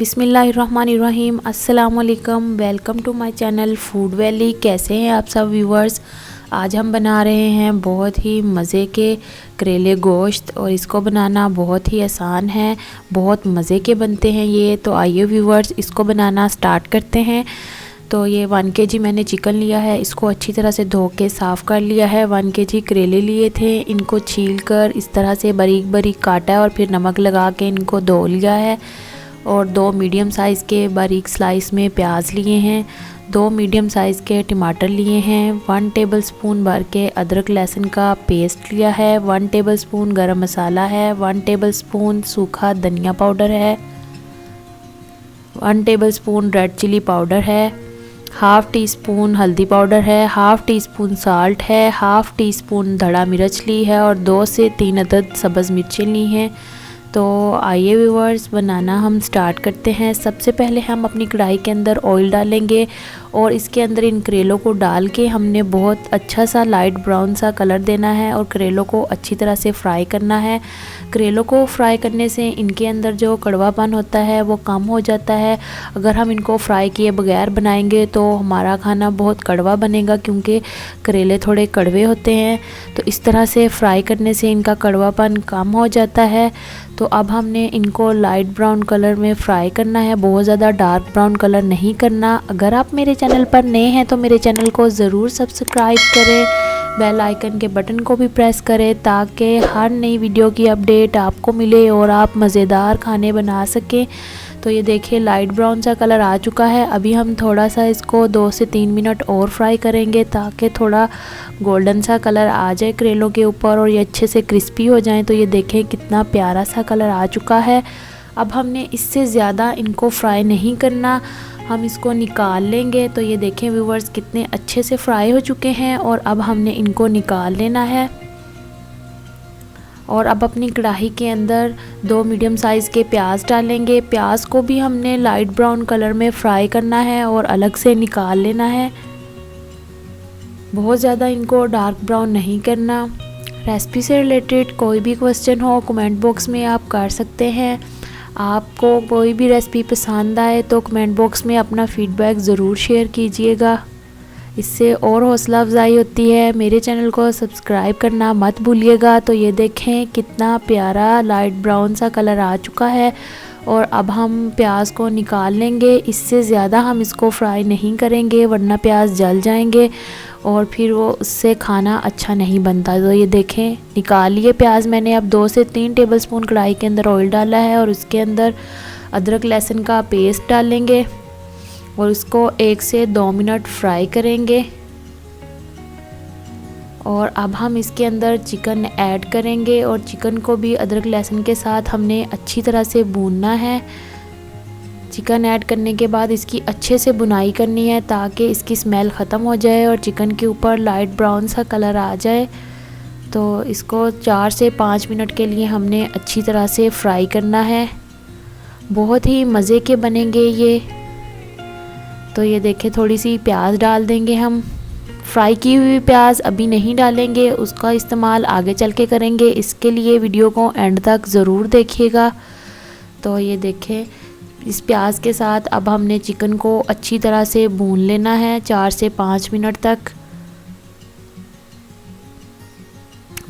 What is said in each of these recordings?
बिस्मिल्लाहिर्रहमानिर्रहीम। अस्सलाम वालेकुम। Welcome to my channel food valley. कैसे हैं आप सब व्यूवर्स। आज हम बना रहे हैं बहुत ही मज़े के करेले गोश्त और इसको बनाना बहुत ही आसान है, बहुत मज़े के बनते हैं ये। तो आइए व्यूवर्स इसको बनाना स्टार्ट करते हैं। तो ये 1 kg मैंने चिकन लिया है, इसको अच्छी तरह से धो के साफ़ कर लिया है। 1 kg करेले लिए थे, इनको छील कर इस तरह से बारीक बारीक काटा है और फिर नमक लगा के इनको धो लिया है। और 2 मीडियम साइज़ के बारीक स्लाइस में प्याज लिए हैं, 2 मीडियम साइज़ के टमाटर लिए हैं, 1 टेबलस्पून भर के अदरक लहसुन का पेस्ट लिया है, 1 टेबलस्पून गरम मसाला है, 1 टेबलस्पून सूखा धनिया पाउडर है, 1 टेबलस्पून रेड चिली पाउडर है, हाफ़ टी स्पून हल्दी पाउडर है, हाफ़ टी स्पून साल्ट है, हाफ़ टी स्पून धड़ा मिर्च ली है और 2 से 3 अदद सब्ज़ मिर्चें ली हैं। तो आइए व्यूवर्स बनाना हम स्टार्ट करते हैं। सबसे पहले हम अपनी कढ़ाई के अंदर ऑयल डालेंगे और इसके अंदर इन करेलों को डाल के हमने बहुत अच्छा सा लाइट ब्राउन सा कलर देना है और करेलों को अच्छी तरह से फ्राई करना है। करेलों को फ्राई करने से इनके अंदर जो कड़वापन होता है वो कम हो जाता है। अगर हम इनको फ्राई किए बगैर बनाएंगे तो हमारा खाना बहुत कड़वा बनेगा, क्योंकि करेले थोड़े कड़वे होते हैं। तो इस तरह से फ्राई करने से इनका कड़वापन कम हो जाता है। तो अब हमने इनको लाइट ब्राउन कलर में फ्राई करना है, बहुत ज़्यादा डार्क ब्राउन कलर नहीं करना। अगर आप मेरे चैनल पर नए हैं तो मेरे चैनल को ज़रूर सब्सक्राइब करें, बेल आइकन के बटन को भी प्रेस करें ताकि हर नई वीडियो की अपडेट आपको मिले और आप मज़ेदार खाने बना सकें। तो ये देखिए लाइट ब्राउन सा कलर आ चुका है। अभी हम थोड़ा सा इसको 2 से 3 मिनट और फ्राई करेंगे ताकि थोड़ा गोल्डन सा कलर आ जाए करेलों के ऊपर और ये अच्छे से क्रिस्पी हो जाएं। तो ये देखें कितना प्यारा सा कलर आ चुका है। अब हमने इससे ज़्यादा इनको फ्राई नहीं करना, हम इसको निकाल लेंगे। तो ये देखें व्यूवर्स कितने अच्छे से फ्राई हो चुके हैं और अब हमने इनको निकाल लेना है। और अब अपनी कढ़ाई के अंदर 2 मीडियम साइज़ के प्याज डालेंगे। प्याज को भी हमने लाइट ब्राउन कलर में फ्राई करना है और अलग से निकाल लेना है, बहुत ज़्यादा इनको डार्क ब्राउन नहीं करना। रेसिपी से रिलेटेड कोई भी क्वेश्चन हो कमेंट बॉक्स में आप कर सकते हैं। आपको कोई भी रेसिपी पसंद आए तो कमेंट बॉक्स में अपना फीडबैक ज़रूर शेयर कीजिएगा, इससे और हौसला अफजाई होती है। मेरे चैनल को सब्सक्राइब करना मत भूलिएगा। तो ये देखें कितना प्यारा लाइट ब्राउन सा कलर आ चुका है और अब हम प्याज को निकाल लेंगे। इससे ज़्यादा हम इसको फ्राई नहीं करेंगे वरना प्याज जल जाएंगे और फिर वो उससे खाना अच्छा नहीं बनता। तो ये देखें निकाल लिए प्याज मैंने। अब 2 से 3 टेबलस्पून कढ़ाई के अंदर ऑयल डाला है और उसके अंदर अदरक लहसुन का पेस्ट डालेंगे और इसको 1 से 2 मिनट फ्राई करेंगे। और अब हम इसके अंदर चिकन ऐड करेंगे और चिकन को भी अदरक लहसुन के साथ हमने अच्छी तरह से भूनना है। चिकन ऐड करने के बाद इसकी अच्छे से भुनाई करनी है ताकि इसकी स्मेल ख़त्म हो जाए और चिकन के ऊपर लाइट ब्राउन सा कलर आ जाए। तो इसको 4 से 5 मिनट के लिए हमने अच्छी तरह से फ्राई करना है, बहुत ही मज़े के बनेंगे ये। तो ये देखें थोड़ी सी प्याज डाल देंगे हम। फ्राई की हुई प्याज अभी नहीं डालेंगे, उसका इस्तेमाल आगे चल के करेंगे, इसके लिए वीडियो को एंड तक ज़रूर देखिएगा। तो ये देखें इस प्याज के साथ अब हमने चिकन को अच्छी तरह से भून लेना है 4 से 5 मिनट तक।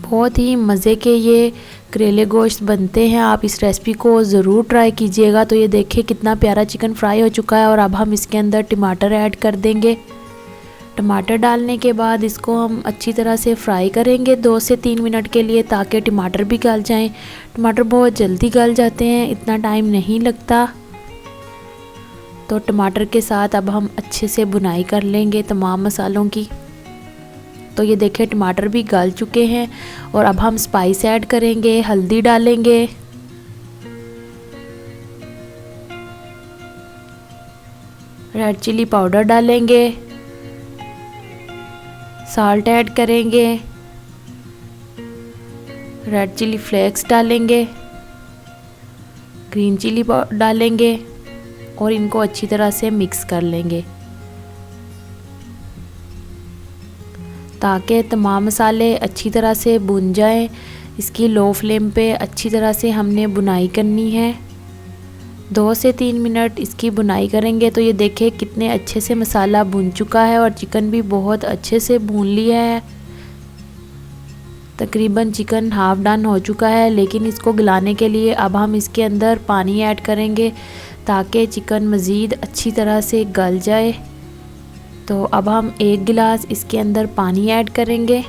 बहुत ही मज़े के ये करेले गोश्त बनते हैं, आप इस रेसिपी को ज़रूर ट्राई कीजिएगा। तो ये देखिए कितना प्यारा चिकन फ्राई हो चुका है और अब हम इसके अंदर टमाटर ऐड कर देंगे। टमाटर डालने के बाद इसको हम अच्छी तरह से फ्राई करेंगे 2 से 3 मिनट के लिए ताकि टमाटर भी गल जाएं। टमाटर बहुत जल्दी गल जाते हैं, इतना टाइम नहीं लगता। तो टमाटर के साथ अब हम अच्छे से भुनाई कर लेंगे तमाम मसालों की। तो ये देखें टमाटर भी गल चुके हैं और अब हम स्पाइस ऐड करेंगे। हल्दी डालेंगे, रेड चिली पाउडर डालेंगे, साल्ट ऐड करेंगे, रेड चिली फ्लेक्स डालेंगे, ग्रीन चिली डालेंगे और इनको अच्छी तरह से मिक्स कर लेंगे ताकि तमाम मसाले अच्छी तरह से भुन जाएं। इसकी लो फ्लेम पे अच्छी तरह से हमने भुनाई करनी है। 2 से 3 मिनट इसकी बुनाई करेंगे। तो ये देखें कितने अच्छे से मसाला भुन चुका है और चिकन भी बहुत अच्छे से भून लिया है। तकरीबन चिकन हाफ डन हो चुका है, लेकिन इसको गलाने के लिए अब हम इसके अंदर पानी ऐड करेंगे ताकि चिकन मज़ीद अच्छी तरह से गल जाए। तो अब हम 1 गिलास इसके अंदर पानी ऐड करेंगे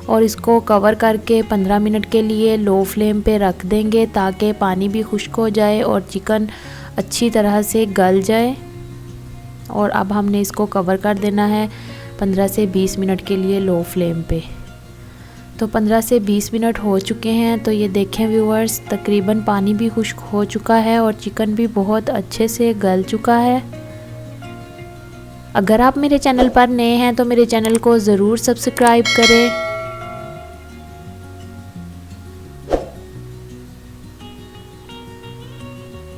और इसको कवर करके 15 मिनट के लिए लो फ्लेम पे रख देंगे ताकि पानी भी खुश्क हो जाए और चिकन अच्छी तरह से गल जाए। और अब हमने इसको कवर कर देना है 15 से 20 मिनट के लिए लो फ्लेम पे। तो 15 से 20 मिनट हो चुके हैं। तो ये देखें व्यूअर्स, तकरीबन पानी भी खुश्क हो चुका है और चिकन भी बहुत अच्छे से गल चुका है। अगर आप मेरे चैनल पर नए हैं तो मेरे चैनल को ज़रूर सब्सक्राइब करें।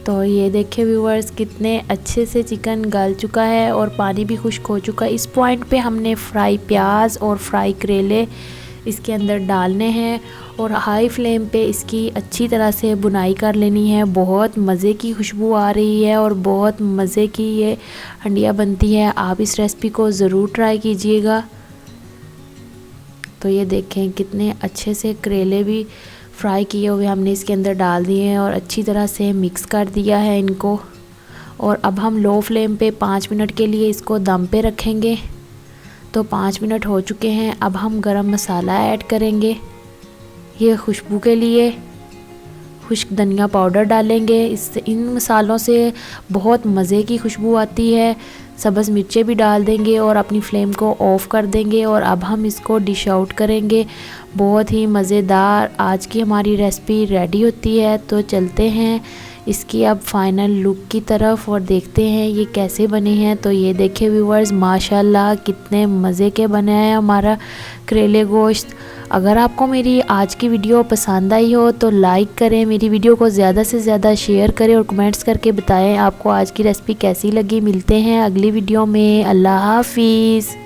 तो ये देखें व्यूअर्स, कितने अच्छे से चिकन गल चुका है और पानी भी खुश्क हो चुका है। इस पॉइंट पे हमने फ्राई प्याज और फ्राई करेले इसके अंदर डालने हैं और हाई फ्लेम पे इसकी अच्छी तरह से बुनाई कर लेनी है। बहुत मज़े की खुशबू आ रही है और बहुत मज़े की ये हंडिया बनती है। आप इस रेसिपी को ज़रूर ट्राई कीजिएगा। तो ये देखें कितने अच्छे से करेले भी फ्राई किए हुए हमने इसके अंदर डाल दिए हैं और अच्छी तरह से मिक्स कर दिया है इनको। और अब हम लो फ्लेम पे 5 मिनट के लिए इसको दम पे रखेंगे। तो 5 मिनट हो चुके हैं। अब हम गरम मसाला ऐड करेंगे, ये खुशबू के लिए खुश्क धनिया पाउडर डालेंगे। इससे इन मसालों से बहुत मज़े की खुशबू आती है। सब्ज़ मिर्चें भी डाल देंगे और अपनी फ्लेम को ऑफ़ कर देंगे। और अब हम इसको डिश आउट करेंगे। बहुत ही मज़ेदार आज की हमारी रेसिपी रेडी होती है। तो चलते हैं इसकी अब फाइनल लुक की तरफ और देखते हैं ये कैसे बने हैं। तो ये देखें व्यूअर्स, माशाल्लाह कितने मज़े के बने हैं हमारा करेले गोश्त। अगर आपको मेरी आज की वीडियो पसंद आई हो तो लाइक करें, मेरी वीडियो को ज़्यादा से ज़्यादा शेयर करें और कमेंट्स करके बताएं आपको आज की रेसिपी कैसी लगी। मिलते हैं अगली वीडियो में। अल्लाह हाफिज़।